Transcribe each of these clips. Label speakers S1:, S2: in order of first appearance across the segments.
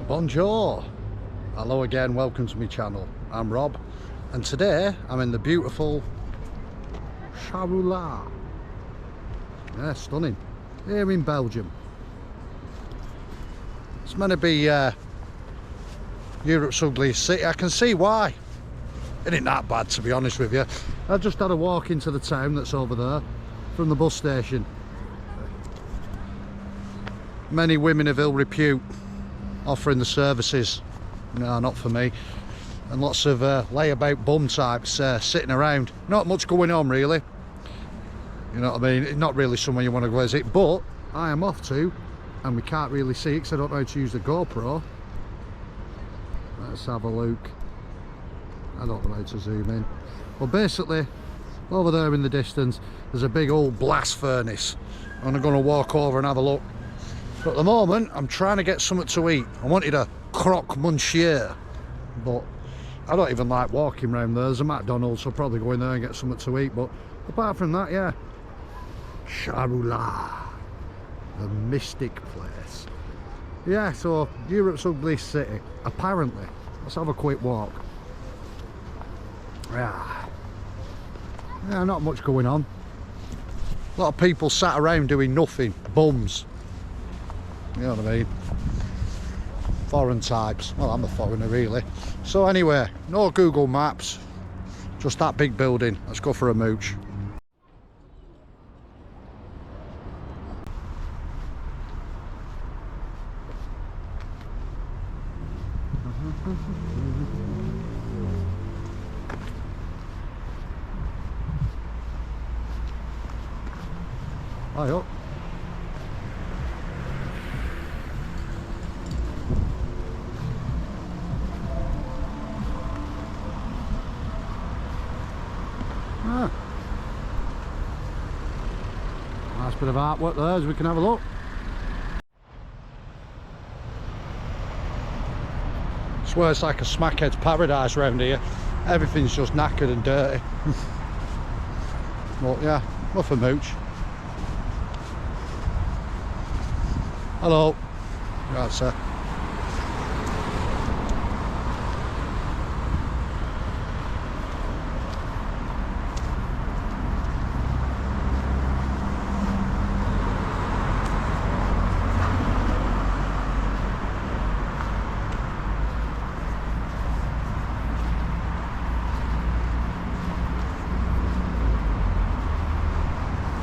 S1: Bonjour, hello again, welcome to my channel. I'm Rob and today I'm in the beautiful Charleroi. Yeah, stunning, here in Belgium. It's meant to be Europe's ugliest city. I can see why. It ain't that bad, to be honest with you. I just had a walk into the town that's over there from the bus station. Many women of ill repute offering the services. No, not for me. And lots of layabout bum types sitting around. Not much going on really. You know what I mean? It's not really somewhere you want to go visit, but I am off to, and we can't really see it because I don't know how to use the GoPro. Let's have a look. I don't know how to zoom in. Well, basically, over there in the distance, there's a big old blast furnace. And I'm going to walk over and have a look. But at the moment, I'm trying to get something to eat. I wanted a croque monsieur, but I don't even like walking around there. There's a McDonald's, so I'll probably go in there and get something to eat. But apart from that, yeah. Charleroi, the mystic place. Yeah, so Europe's ugliest city, apparently. Let's have a quick walk. Yeah, not much going on. A lot of people sat around doing nothing, bums. You know what I mean? Foreign types. Well, I'm a foreigner really. So anyway, no Google Maps, just that big building. Let's go for a mooch. Hi up. Nice bit of artwork there, as we can have a look. I swear it's like a smackhead's paradise round here. Everything's just knackered and dirty. But yeah, nothing mooch. Hello. Right, sir.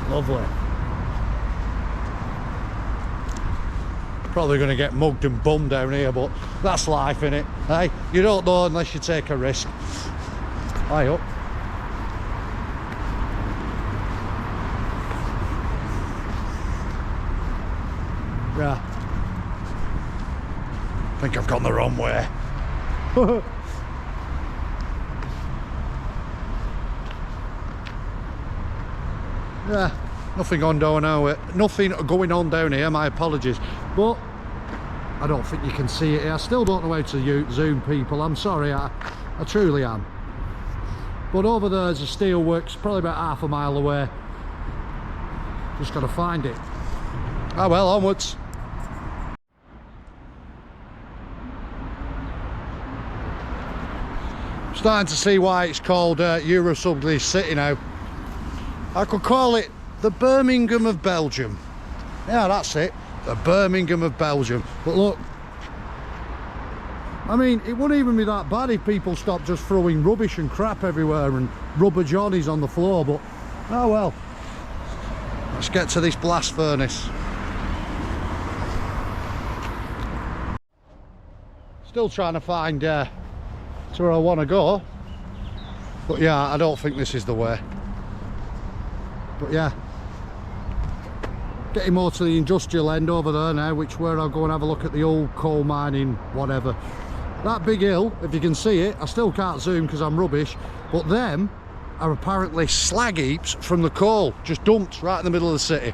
S1: Lovely. Probably going to get mugged and bummed down here, but that's life, innit? Hey, you don't know unless you take a risk. Hi up. Yeah. I think I've gone the wrong way. Yeah, nothing on down now. Nothing going on down here, my apologies. But I don't think you can see it here. I still don't know how to zoom people. I'm sorry, I truly am. But over there's a steelworks, probably about half a mile away. Just got to find it. Ah well, onwards. Starting to see why it's called Europe's ugliest city now. I could call it the Birmingham of Belgium. Yeah, that's it. The Birmingham of Belgium. But look, I mean, it wouldn't even be that bad if people stopped just throwing rubbish and crap everywhere and rubber johnnies on the floor, but oh well. Let's get to this blast furnace. Still trying to find to where I want to go. But yeah, I don't think this is the way. But yeah, getting more to the industrial end over there now, which where I'll go and have a look at the old coal mining whatever. That big hill, if you can see it, I still can't zoom because I'm rubbish, but them are apparently slag heaps from the coal, just dumped right in the middle of the city.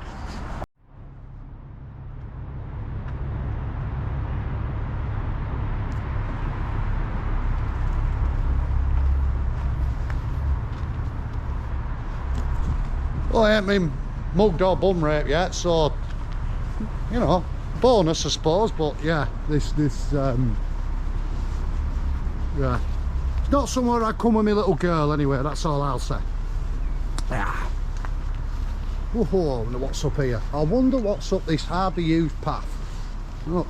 S1: Well, I ain't been mugged or bum raped yet, so, you know, bonus, I suppose. But yeah, yeah, it's not somewhere I'd come with my little girl anyway. That's all I'll say. Yeah. Whoa, what's up here? I wonder what's up this hardly used path. Look,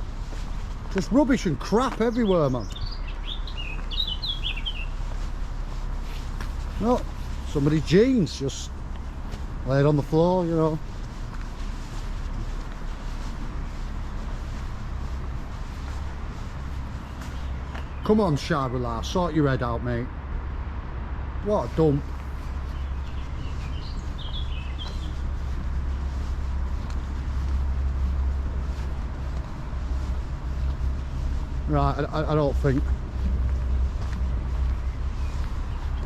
S1: just rubbish and crap everywhere, man. Look, somebody's jeans just laid on the floor, you know. Come on, Charleroi, sort your head out, mate. What a dump. Right, I don't think.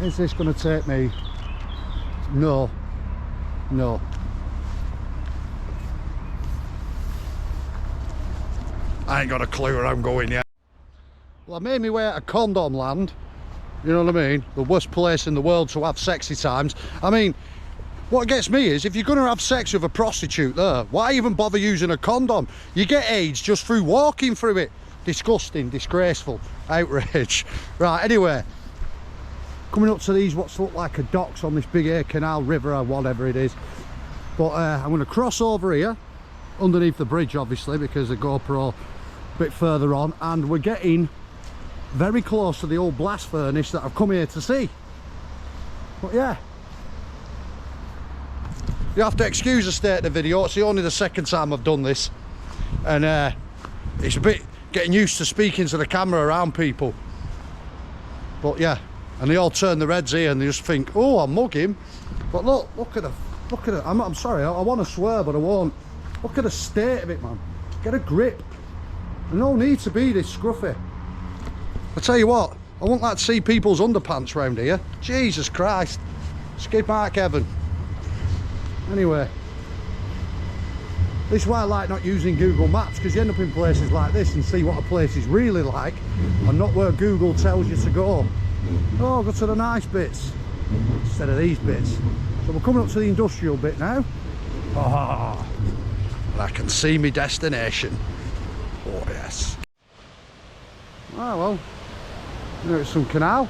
S1: Is this going to take me? No. No. I ain't got a clue where I'm going yet. Well, I made me way out of condom land. You know what I mean? The worst place in the world to have sexy times. I mean, what gets me is, if you're going to have sex with a prostitute there, why even bother using a condom? You get AIDS just through walking through it. Disgusting, disgraceful, outrage. Right, anyway, coming up to these what look like a docks on this big air canal, river or whatever it is. But I'm going to cross over here underneath the bridge, obviously, because the GoPro a bit further on, and we're getting very close to the old blast furnace that I've come here to see. But yeah, you have to excuse the state of the video. It's only the second time I've done this, and it's a bit getting used to speaking to the camera around people. But yeah, and they all turn their heads here and they just think, oh, I'll mug him. But look at it. I'm sorry, I want to swear, but I won't. Look at the state of it, man. Get a grip. There's no need to be this scruffy. I tell you what, I wouldn't like to see people's underpants round here. Jesus Christ. Skid mark heaven. Anyway, this is why I like not using Google Maps, because you end up in places like this and see what a place is really like, and not where Google tells you to go. Oh, go to the nice bits instead of these bits. So we're coming up to the industrial bit now. Oh, and I can see my destination. Oh yes. Oh well, there's some canal.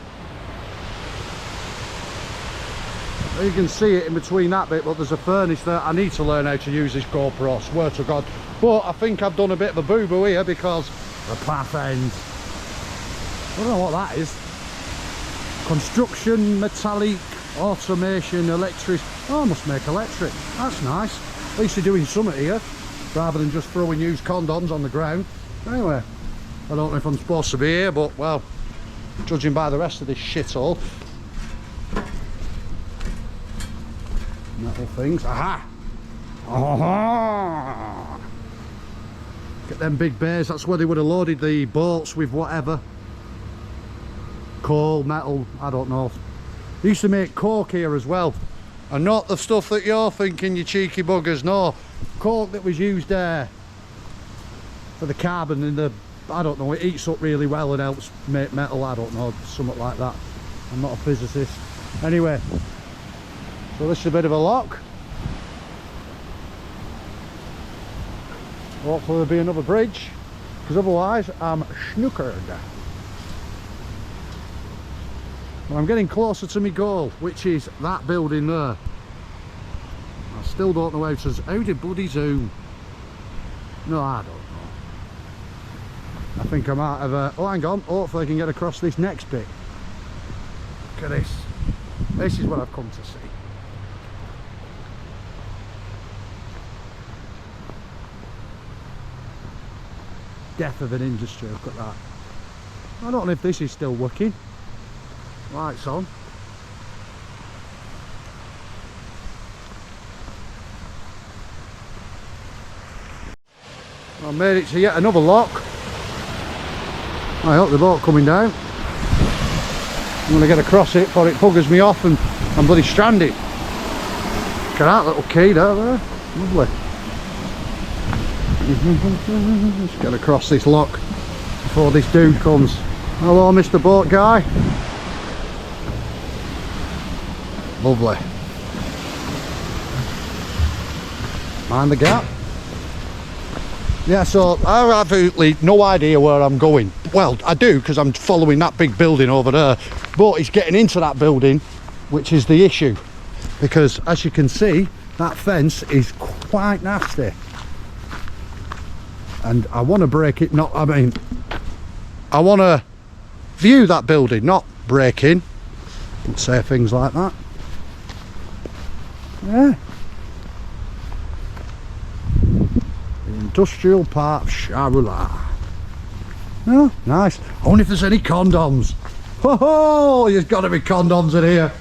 S1: You can see it in between that bit, but there's a furnace there. I need to learn how to use this GoPro, swear to God. But I think I've done a bit of a boo-boo here because the path ends. I don't know what that is. Construction, metallic, automation, electric. Oh, I must make electric. That's nice. At least they're doing something here, rather than just throwing used condoms on the ground. Anyway, I don't know if I'm supposed to be here, but well, judging by the rest of this shithole. Metal things. Aha! Aha! Get them big bays. That's where they would have loaded the boats with whatever. Coal, metal, I don't know. They used to make coke here as well. And not the stuff that you're thinking, you cheeky buggers. No. Coke that was used there for the carbon in the, I don't know, it eats up really well and helps make metal, I don't know, something like that. I'm not a physicist. Anyway. So this is a bit of a lock. Hopefully there'll be another bridge, because otherwise I'm snookered. But I'm getting closer to my goal, which is that building there. I still don't know how did bloody zoom? No, I don't know. I think I might have oh hang on, hopefully I can get across this next bit. Look at this. This is what I've come to see. Death of an industry, look at that. I don't know if this is still working. Lights on. I made it to yet another lock. I hope the boat coming down. I'm going to get across it before it buggers me off and I'm bloody stranded. Look at that little key there. Lovely. Let's get across this lock before this dude comes. Hello, Mr. Boat Guy. Lovely. Mind the gap. Yeah, so I have absolutely no idea where I'm going. Well, I do, because I'm following that big building over there, but it's getting into that building which is the issue, because as you can see, that fence is quite nasty and I want to break it. I want to view that building, not break in. Don't say things like that. Yeah. The industrial park of Charleroi. Oh, nice. I wonder if there's any condoms. Oh, there's got to be condoms in here.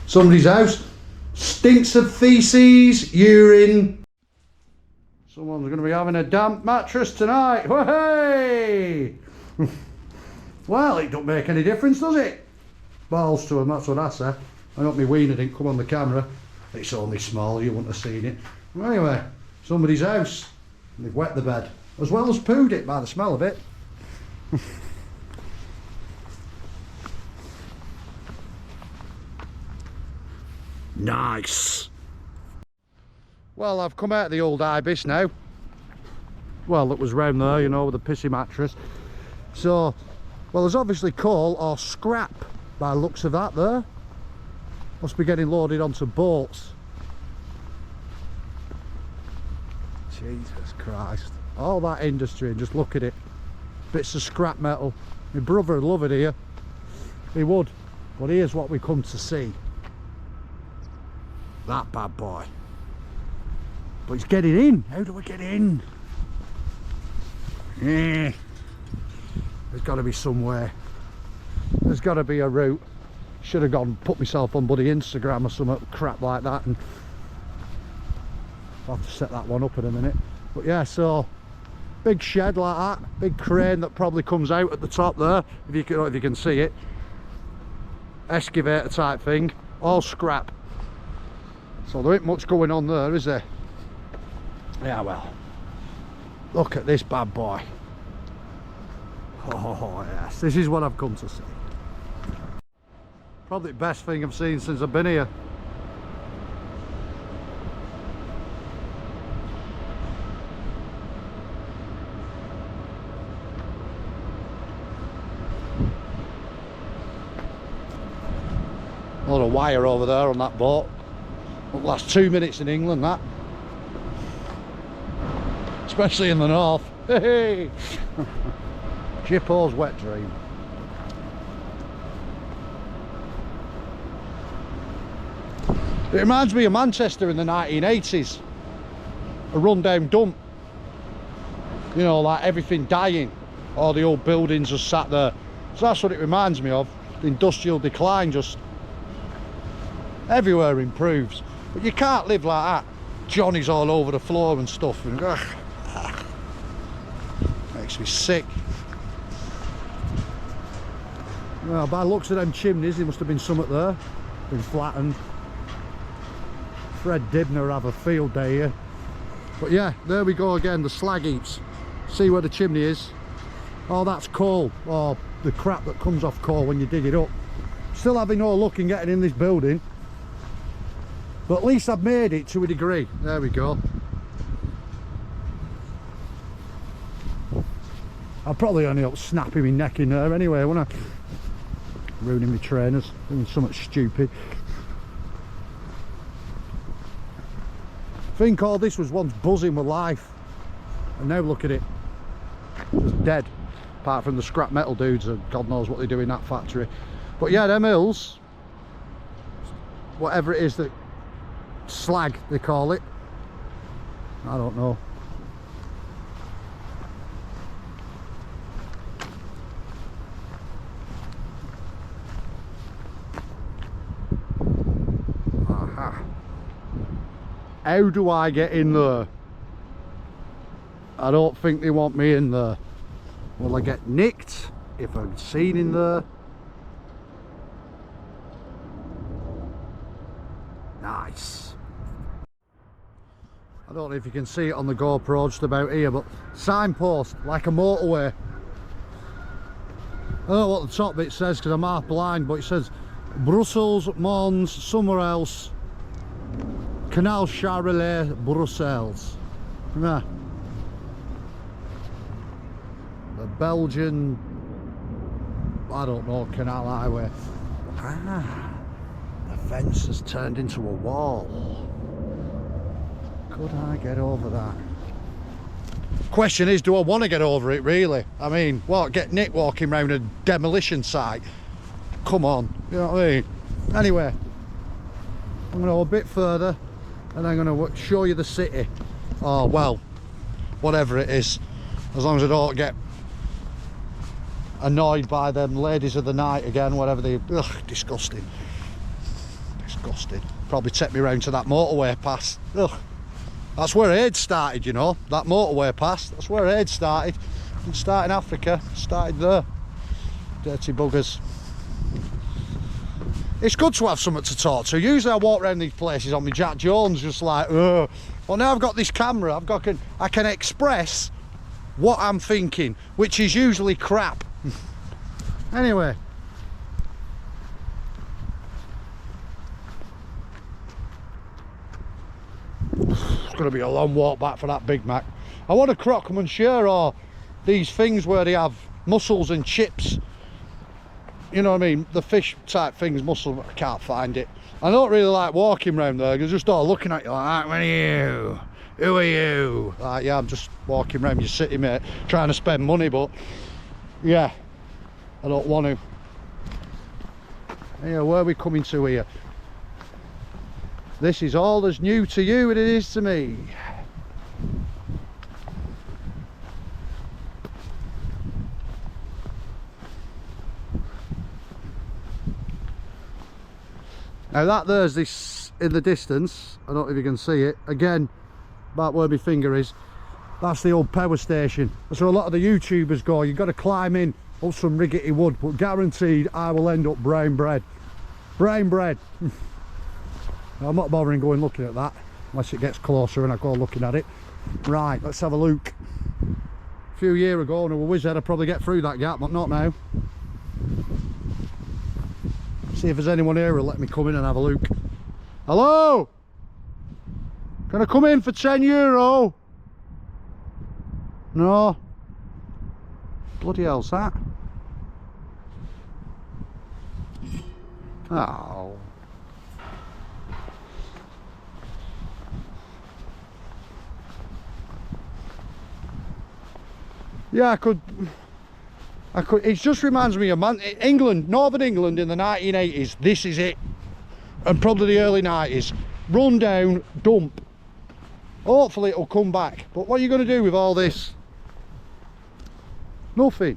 S1: Somebody's house. Stinks of feces, urine. Someone's going to be having a damp mattress tonight. Hey! Well, it don't make any difference, does it? Balls to them, that's what I say. I hope my wiener didn't come on the camera. It's only small, you wouldn't have seen it. Well, anyway, somebody's house. They've wet the bed, as well as pooed it by the smell of it. Nice. Well, I've come out of the old Ibis now. Well, that was round there, you know, with the pissy mattress. So, well, there's obviously coal or scrap by the looks of that there. Must be getting loaded onto boats. Jesus Christ. All that industry, and just look at it. Bits of scrap metal. My brother would love it here. He would. But here's what we come to see. That bad boy. But it's getting in. How do we get in? There's got to be some way. There's got to be a route. Should have gone, put myself on bloody Instagram or some crap like that, and I'll have to set that one up in a minute. But yeah, so big shed like that, big crane that probably comes out at the top there, if you can see it. Excavator type thing, all scrap. So there ain't much going on there, is there? Yeah, well, look at this bad boy. Oh yes, this is what I've come to see. Probably the best thing I've seen since I've been here. A lot of wire over there on that boat. Won't last 2 minutes in England, that. Especially in the north. Hey! Jippo's wet dream. It reminds me of Manchester in the 1980s. A rundown dump. You know, like everything dying. All the old buildings just sat there. So that's what it reminds me of. The industrial decline, just everywhere improves. But you can't live like that. Johnny's all over the floor and stuff. And, makes me sick. Well, by the looks of them chimneys, there must have been something there. Been flattened. Fred Dibner have a field day here. But yeah, there we go again, the slag heaps. See where the chimney is? Oh, that's coal, or the crap that comes off coal when you dig it up. Still having no luck in getting in this building. But at least I've made it to a degree. There we go. I'll probably only up snapping my neck in there anyway, won't I? Ruining my trainers, doing something stupid. I think all this was once buzzing with life, and now look at it, just dead. Apart from the scrap metal dudes, and God knows what they do in that factory. But yeah, them hills, whatever it is, that slag they call it, I don't know. How do I get in there? I don't think they want me in there. Will I get nicked if I'm seen in there? Nice. I don't know if you can see it on the GoPro just about here, but signpost like a motorway. I don't know what the top bit says because I'm half blind, but it says Brussels, Mons, somewhere else. Canal Charleroi, Brussels. Yeah. Belgian, I don't know, canal highway. Ah, the fence has turned into a wall. Could I get over that? Question is, do I want to get over it, really? I mean, what, get Nick walking around a demolition site? Come on, you know what I mean? Anyway, I'm going to go a bit further and I'm going to show you the city. Oh, well, whatever it is, as long as I don't get annoyed by them ladies of the night again, whatever they... Ugh, disgusting. Disgusting. Probably take me round to that motorway pass. Ugh. That's where AIDS started, you know, that motorway pass. That's where AIDS started. Didn't start in Africa, started there. Dirty buggers. It's good to have something to talk to. Usually I walk around these places on my Jack Jones just like, ugh. Well, now I've got this camera, I can express what I'm thinking, which is usually crap. Anyway. It's going to be a long walk back for that Big Mac. I want a croque-monsieur or these things where they have mussels and chips. You know what I mean? The fish type things, mussel, I can't find it. I don't really like walking around there because just start looking at you like, where are you? Who are you? Like, yeah, I'm just walking around your city, mate, trying to spend money, but yeah, I don't want to. Yeah, where are we coming to here? This is all as new to you as it is to me. Now that there's this in the distance, I don't know if you can see it, again, about where my finger is, that's the old power station. That's where a lot of the YouTubers go. You've got to climb in up some rickety wood, but guaranteed I will end up brown bread. Brown bread. I'm not bothering going looking at that unless it gets closer and I go looking at it. Right, let's have a look. A few years ago when I was a wizard I'd probably get through that gap, but not now. See if there's anyone here who'll let me come in and have a look. Hello? Can I come in for €10? No? Bloody hell's that? Oh. Yeah, I could, it just reminds me of England, Northern England in the 1980s. This is it. And probably the early 90s. Run down, dump. Hopefully it'll come back. But what are you going to do with all this? Nothing.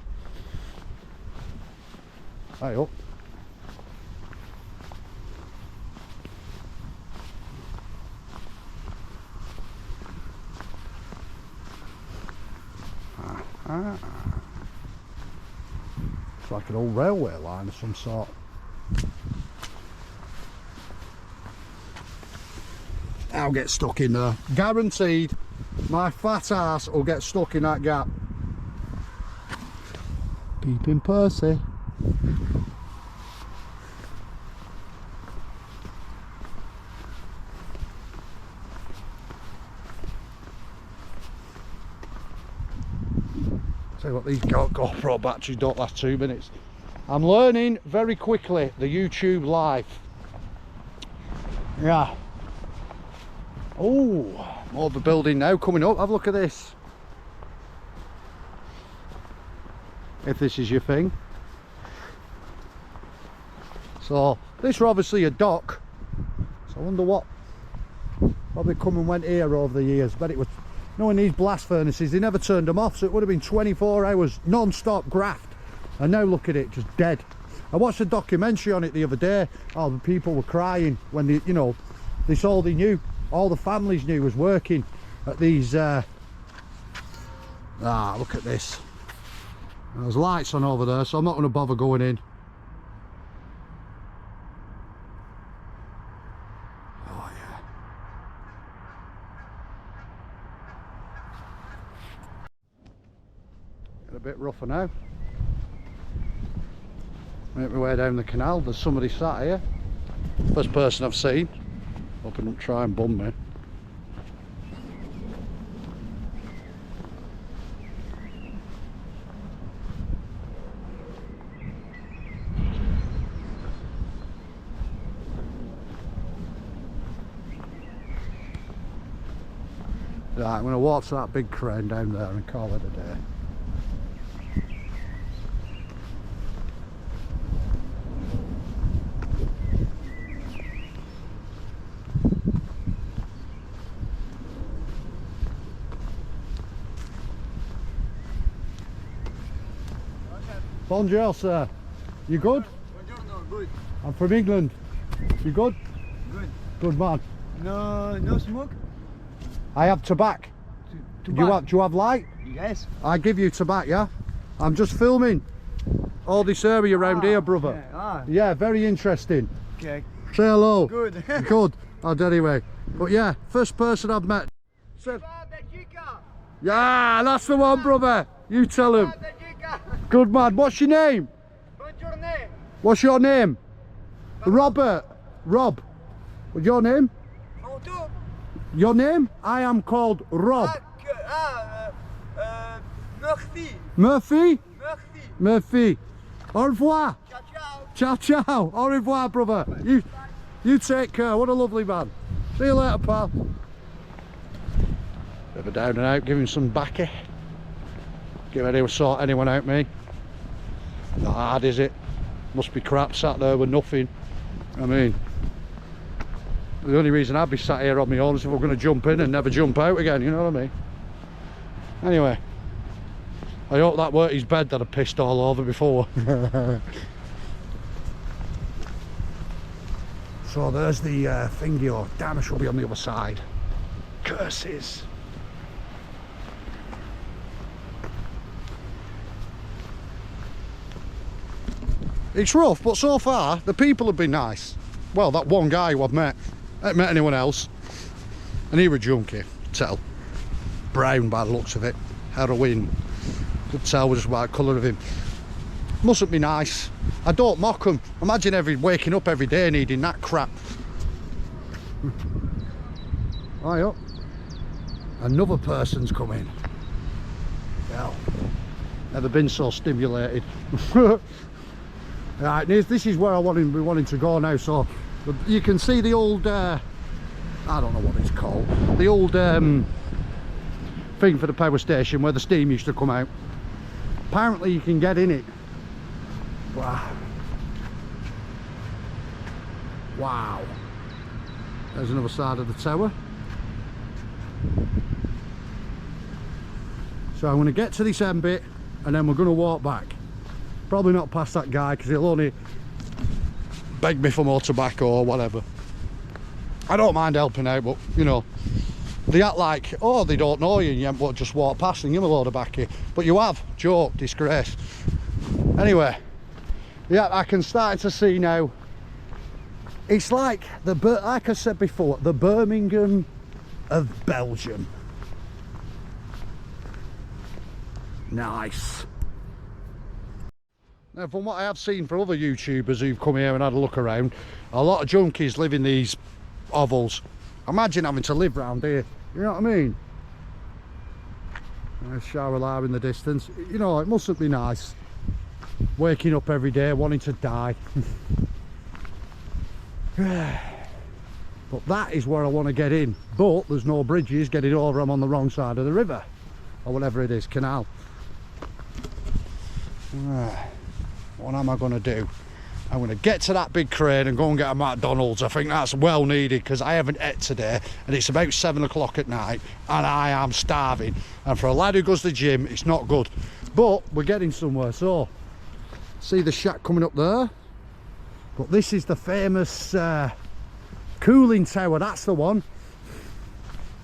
S1: Hey up. It's like an old railway line of some sort. I'll get stuck in there. Guaranteed my fat ass will get stuck in that gap. Peeping Percy. Tell you what, these GoPro batteries don't last 2 minutes. I'm learning very quickly the YouTube life. Yeah. Oh, more of a building now coming up. Have a look at this. If this is your thing. So this is obviously a dock. So I wonder what probably come and went here over the years. But it was, knowing these blast furnaces, they never turned them off, so it would have been 24 hours non-stop graft. And now look at it, just dead. I watched a documentary on it the other day. Oh, the people were crying when they, you know, this all they knew, all the families knew was working at these look at this. There's lights on over there, so I'm not going to bother going in. Oh yeah. Get a bit rougher now. Make my way down the canal. There's somebody sat here. First person I've seen. Hope he don't try and bum me. Right, I'm going to walk to that big crane down there and call it a day. Bonjour, sir. You good?
S2: Buongiorno, good.
S1: I'm from England. You good?
S2: Good.
S1: Good man.
S2: No smoke?
S1: I have tobacco. Do you have light?
S2: Yes.
S1: I give you tobacco, yeah? I'm just filming all this area around here, brother.
S2: Okay.
S1: Yeah, very interesting.
S2: Okay.
S1: Say hello.
S2: Good.
S1: Good. Oh, anyway. But yeah, first person I've met. Said, yeah, that's the one, brother. You tell him. Good man. What's your name?
S2: Buongiorno.
S1: What's your name? Robert. Rob. What's your name? Your name? I am called Rob.
S2: Murphy.
S1: Murphy?
S2: Murphy.
S1: Murphy. Au revoir.
S2: Ciao, ciao.
S1: Ciao, ciao. Au revoir, brother. You take care. What a lovely man. See you later, pal. Bit of a down and out. Give him some baccy. Get ready to sort anyone out, me. Not hard, is it? Must be crap sat there with nothing. I mean, the only reason I'd be sat here on my own is if we're going to jump in and never jump out again, you know what I mean? Anyway, I hope that weren't his bed that I pissed all over before. So there's the thingy. Oh, damn, I should be on the other side. Curses. It's rough, but so far the people have been nice. Well, that one guy who I've met, I haven't met anyone else, and he was junkie, tell. Brown by the looks of it, heroin, could tell just by the colour of him. Mustn't be nice. I don't mock him. Imagine waking up every day needing that crap. Right up. Another person's coming. Well, never been so stimulated. Right, this is where we're wanting to go now. So you can see the old I don't know what it's called, the old thing for the power station where the steam used to come out. Apparently you can get in it. Wow, there's another side of the tower. So I'm going to get to this end bit and then we're going to walk back. Probably not past that guy because he'll only beg me for more tobacco or whatever. I don't mind helping out, but you know, they act like, oh, they don't know you and you haven't just walk past and give them a load of baccy. But you have. Joke, disgrace. Anyway, yeah, I can start to see now. It's like like I said before, the Birmingham of Belgium. Nice. Now, from what I have seen from other YouTubers who've come here and had a look around, a lot of junkies live in these hovels. Imagine having to live round here, you know what I mean? There's Charleroi in the distance. You know, it mustn't be nice waking up every day wanting to die. But that is where I want to get in, but there's no bridges getting over. I'm on the wrong side of the river, or whatever it is, canal. What am I going to do? I'm going to get to that big crane and go and get a McDonald's. I think that's well needed because I haven't ate today and it's about 7 o'clock at night and I am starving, and for a lad who goes to the gym it's not good, but we're getting somewhere. So see the shack coming up there, but this is the famous cooling tower. That's the one,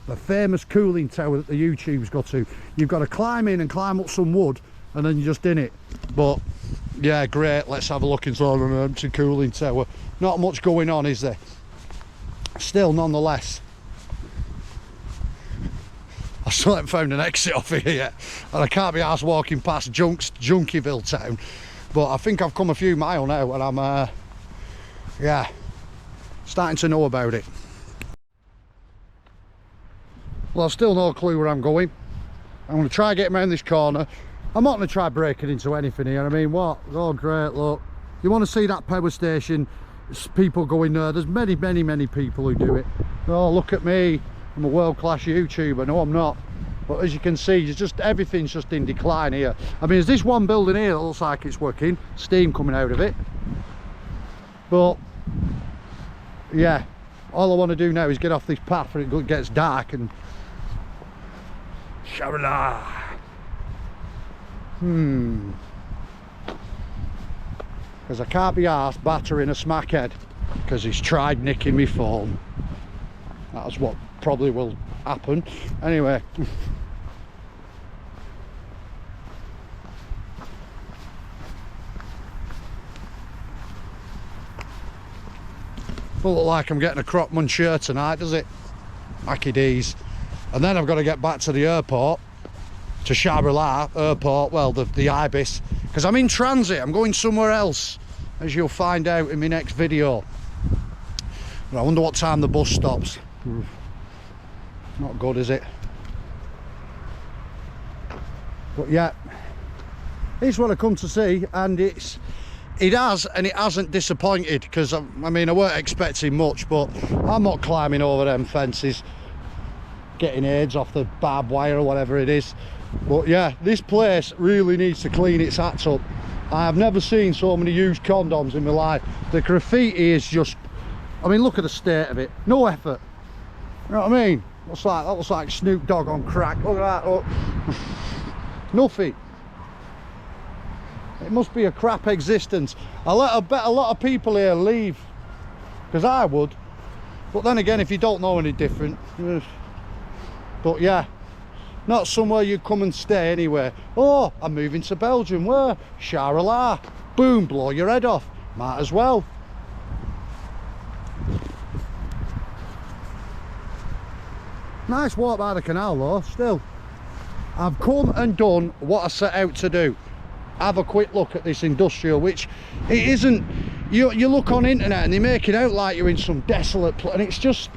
S1: the famous cooling tower that the YouTubes got to. You've got to climb in and climb up some wood and then you're just in it. But yeah, great, let's have a look inside an empty cooling tower. Not much going on, is there? Still, nonetheless, I still haven't found an exit off here yet, and I can't be arsed walking past Junkieville town. But I think I've come a few miles now and I'm yeah, starting to know about it. Well, I've still no clue where I'm going. I'm going to try getting around this corner. I'm not going to try breaking into anything here. I mean, what? Oh, great, look. You want to see that power station? There's people going there. There's many people who do it. Oh, look at me. I'm a world-class YouTuber. No, I'm not. But as you can see, everything's just in decline here. I mean, there's this one building here that looks like it's working, steam coming out of it. But yeah, all I want to do now is get off this path before it gets dark and Charleroi. Because I can't be arsed battering a smackhead because he's tried nicking me phone. That's what probably will happen. Anyway. Doesn't look like I'm getting a croque monsieur tonight, does it? Hacky D's. And then I've got to get back to the airport, to Charleroi airport, well, the Ibis, because I'm in transit. I'm going somewhere else, as you'll find out in my next video. But I wonder what time the bus stops. Not good, is it? But yeah, it's what I come to see, and it has, and it hasn't disappointed, because I mean, I weren't expecting much, but I'm not climbing over them fences, getting AIDS off the barbed wire or whatever it is. But yeah, this place really needs to clean its acts up. I have never seen so many used condoms in my life. The graffiti is just, I mean, look at the state of it. No effort. You know what I mean? That looks like Snoop Dogg on crack. Look at that, look. Nothing. It must be a crap existence. I bet a lot of people here leave, because I would. But then again, if you don't know any different. But yeah, not somewhere you come and stay anywhere. Oh, I'm moving to Belgium. Where? Charleroi. Boom, blow your head off. Might as well. Nice walk by the canal though, still. I've come and done what I set out to do. Have a quick look at this industrial, which it isn't. You look on internet and they make it out like you're in some desolate place, and it's just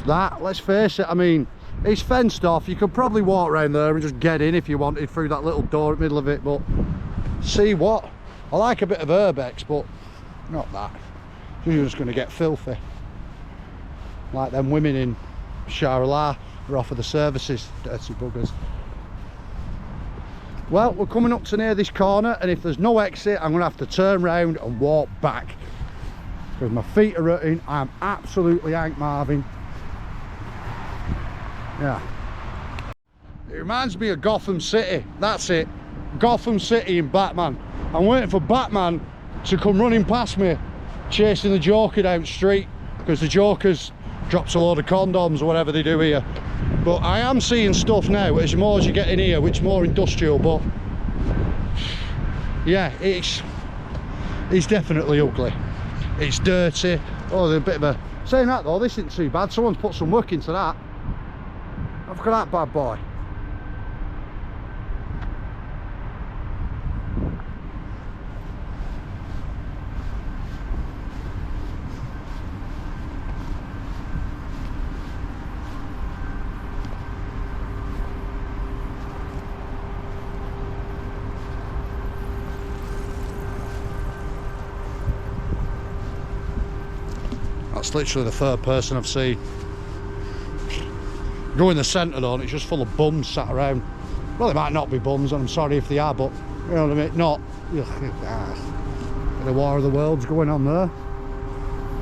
S1: that, let's face it. I mean, it's fenced off. You could probably walk around there and just get in if you wanted through that little door in the middle of it, but see what? I like a bit of urbex, but not that. You're just going to get filthy. Like them women in Charleroi who offer the services, dirty buggers. Well, we're coming up to near this corner, and if there's no exit, I'm going to have to turn round and walk back, because my feet are hurting. I'm absolutely Hank Marvin. Yeah. It reminds me of Gotham City. That's it. Gotham City in Batman. I'm waiting for Batman to come running past me, chasing the Joker down the street, because the Joker's drops a load of condoms or whatever they do here. But I am seeing stuff now as more as you get in here, which is more industrial. But yeah, it's definitely ugly. It's dirty. Oh, there's a bit of a, saying that though, this isn't too bad. Someone's put some work into that. Look at that bad boy. That's literally the third person I've seen. Go in the centre though, and it's just full of bums sat around. Well, they might not be bums, and I'm sorry if they are, but you know what I mean. Not. The War of the Worlds going on there.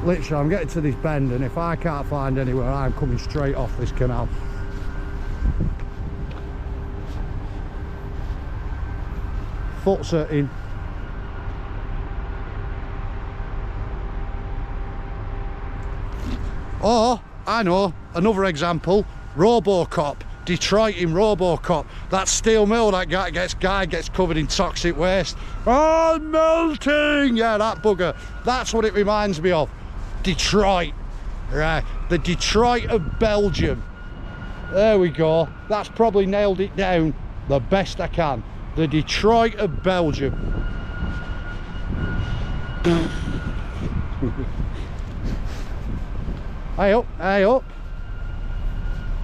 S1: Literally, I'm getting to this bend, and if I can't find anywhere, I'm coming straight off this canal. Foot's hurting. Or, I know, another example, Robocop, Detroit in Robocop. That steel mill, that guy gets covered in toxic waste. Oh, melting! Yeah, that bugger. That's what it reminds me of. Detroit. Right, the Detroit of Belgium. There we go. That's probably nailed it down the best I can. The Detroit of Belgium. Hey up, hey up.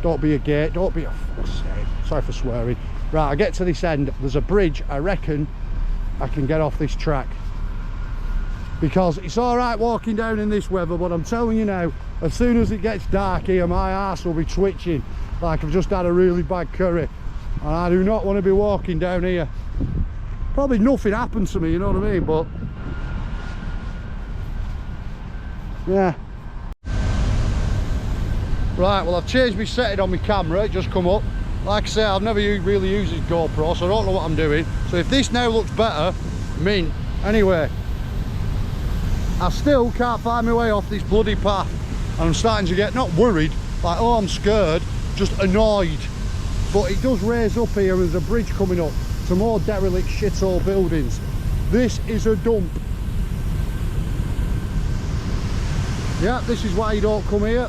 S1: Don't be a gate, don't be a fuck's sake. Sorry for swearing. Right, I get to this end, there's a bridge, I reckon I can get off this track. because it's all right walking down in this weather, but I'm telling you now, as soon as it gets dark here, my arse will be twitching like I've just had a really bad curry, and I do not want to be walking down here. Probably nothing happened to me, you know what I mean, but yeah. Right, well, I've changed my setting on my camera, it just come up. Like I say, I've never really used this GoPro, so I don't know what I'm doing. So if this now looks better, mint. Anyway, I still can't find my way off this bloody path, and I'm starting to get not worried, like, oh, I'm scared, just annoyed. But it does raise up here, there's a bridge coming up to more derelict shithole buildings. This is a dump. Yeah, this is why you don't come here.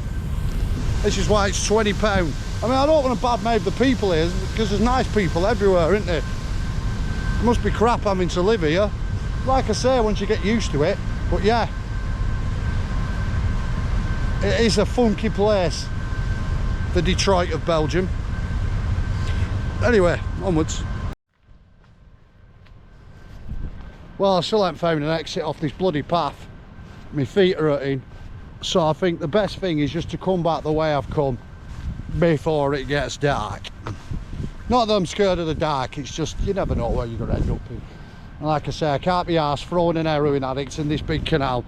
S1: This is why it's £20. I mean, I don't want to badmouth the people here, because there's nice people everywhere, isn't there? It must be crap having to live here. Like I say, once you get used to it. But yeah, it is a funky place, the Detroit of Belgium. Anyway, onwards. Well, I still haven't found an exit off this bloody path. My feet are hurting. So I think the best thing is just to come back the way I've come before it gets dark. Not that I'm scared of the dark, it's just you never know where you're going to end up in. And like I say, I can't be arsed throwing an heroin addict in this big canal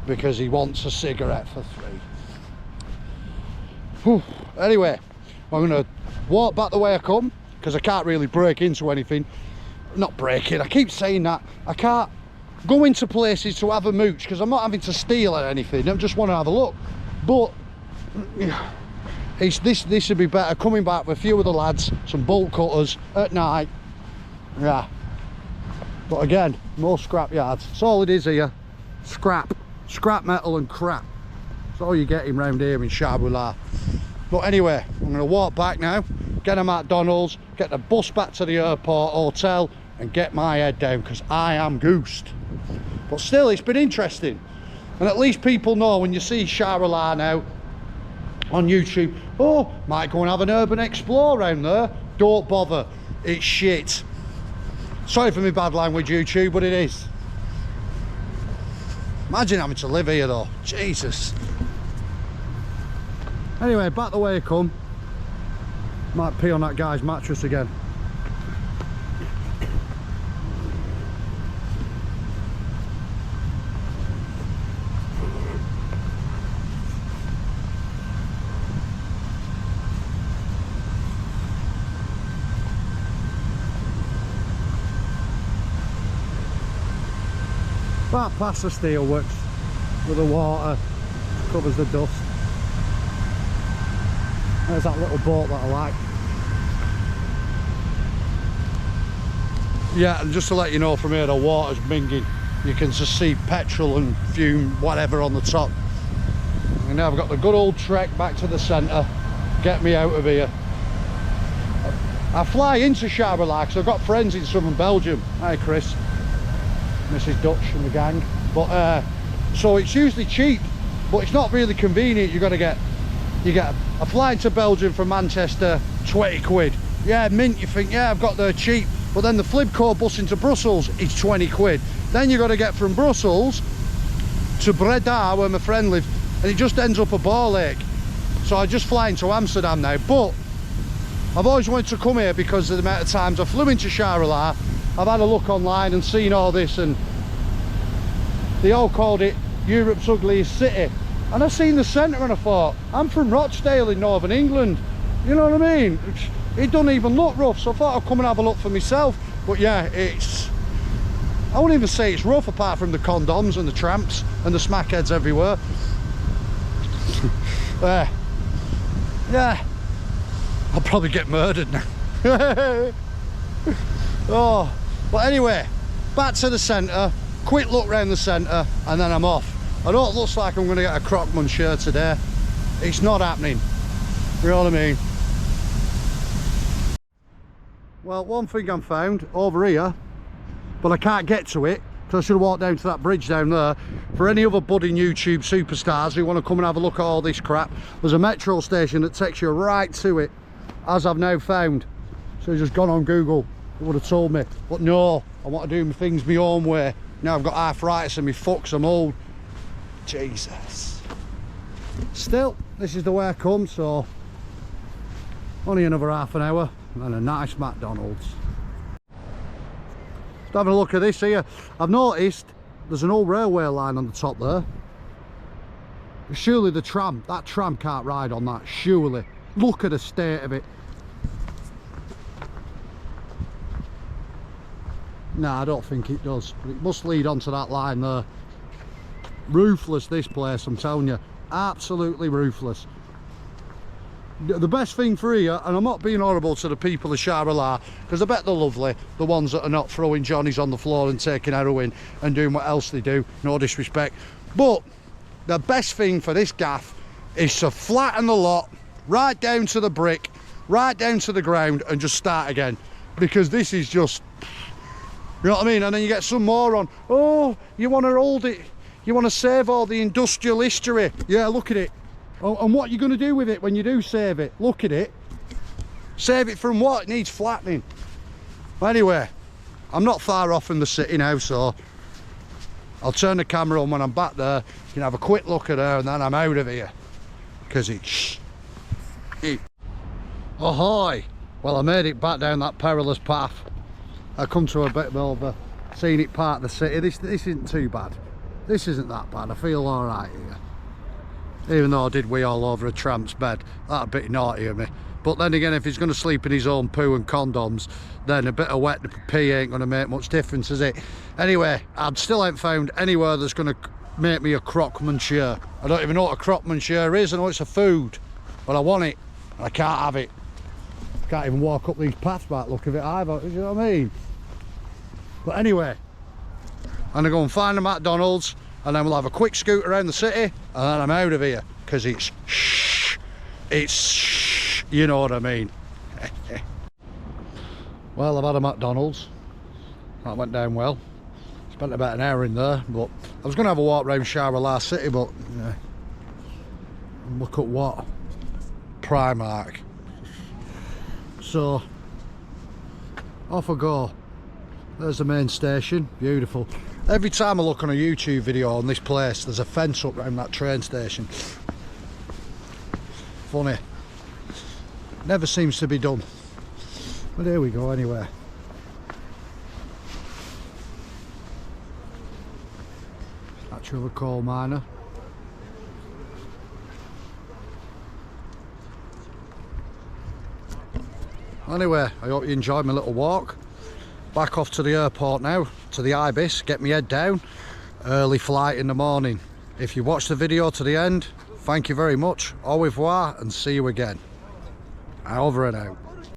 S1: because he wants a cigarette for free. Whew. Anyway, I'm going to walk back the way I come because I can't really break into anything. Not breaking, I keep saying that. I can't go into places to have a mooch because I'm not having to steal or anything. I just want to have a look. But this would be better coming back with a few of the lads, some bolt cutters at night. Yeah. But again, more scrap yards. That's all it is here. Scrap metal and crap. That's all you're getting round here in Charleroi. But anyway, I'm going to walk back now, get a McDonald's, get the bus back to the airport hotel, and get my head down because I am goosed. But still, it's been interesting, and at least people know when you see Charleroi now on YouTube, oh, might go and have an urban explore around there. Don't bother, it's shit. Sorry for my bad language, YouTube, but it is. Imagine having to live here though, Jesus. Anyway, back the way I come. Might pee on that guy's mattress again. Back past the steelworks with the water covers the dust. There's that little boat that I like. Yeah, and just to let you know from here, the water's minging. You can just see petrol and fume, whatever, on the top. And now I've got the good old trek back to the centre, get me out of here. I fly into Charleroi because I've got friends in southern Belgium. Hi Chris, Mrs. Dutch and the gang. But so it's usually cheap, but it's not really convenient. You get a flight to Belgium from Manchester, 20 quid. Yeah, mint, you think, yeah, I've got there cheap. But then the Flibco bus into Brussels is 20 quid. Then you got to get from Brussels to Breda, where my friend lives, and it just ends up a ball ache. So I just fly into Amsterdam now. But I've always wanted to come here because of the amount of times I flew into Charleroi. I've had a look online and seen all this, and they all called it Europe's ugliest city. And I seen the centre and I thought, I'm from Rochdale in Northern England. You know what I mean? It doesn't even look rough, so I thought I'd come and have a look for myself. But yeah, I wouldn't even say it's rough apart from the condoms and the tramps and the smackheads everywhere. Yeah, I'll probably get murdered now. Oh, but anyway, back to the centre, quick look round the centre, and then I'm off. I know it looks like I'm going to get a Crockman shirt today. It's not happening. You know what I mean? Well, one thing I've found over here, but I can't get to it because I should have walked down to that bridge down there. For any other budding YouTube superstars who want to come and have a look at all this crap, there's a metro station that takes you right to it, as I've now found. So I've just gone on Google, it would have told me. But no, I want to do things my own way. Now I've got arthritis in my foot 'cause I'm old. Jesus. Still, this is the way I come, so only another half an hour and a nice McDonald's. Just having a look at this here. I've noticed there's an old railway line on the top there. Surely that tram can't ride on that, surely. Look at the state of it. No, I don't think it does, but it must lead onto that line there. Ruthless, this place, I'm telling you. Absolutely ruthless. The best thing for here, and I'm not being horrible to the people of Charleroi, because I bet they're lovely, the ones that are not throwing johnnies on the floor and taking heroin and doing what else they do, no disrespect, but the best thing for this gaff is to flatten the lot right down to the brick, right down to the ground, and just start again, because this is just, you know what I mean? And then you get some more on, oh, you want to hold it, you want to save all the industrial history. Yeah, look at it. Oh, and what are you going to do with it when you do save it? Look at it. Save it from what? It needs flattening. Anyway, I'm not far off from the city now, so I'll turn the camera on when I'm back there. You can have a quick look at her and then I'm out of here. Because it's... Ahoy! Well, I made it back down that perilous path. I come to a bit more of a scenic part of the city. This isn't too bad. This isn't that bad. I feel alright here. Even though I did wee all over a tramp's bed. That's a bit naughty of me. But then again, if he's going to sleep in his own poo and condoms, then a bit of wet pee ain't going to make much difference, is it? Anyway, I still ain't found anywhere that's going to make me a croque monsieur. I don't even know what a croque monsieur is. I know it's a food, but I want it. I can't have it. Can't even walk up these paths by the look of it either, you know what I mean? But anyway, I'm going to go and find a McDonald's, and then we'll have a quick scoot around the city, and then I'm out of here, because it's you know what I mean. Well, I've had a McDonald's. That went down well. Spent about an hour in there, but I was going to have a walk around Charleroi City, but yeah. Look at what? Primark. So, off I go. There's the main station, beautiful. Every time I look on a YouTube video on this place, there's a fence up around that train station. Funny. Never seems to be done. But here we go anyway. Statue of a coal miner. Anyway, I hope you enjoyed my little walk. Back off to the airport now, to the Ibis, get my head down. Early flight in the morning. If you watched the video to the end, thank you very much. Au revoir and see you again. Over and out.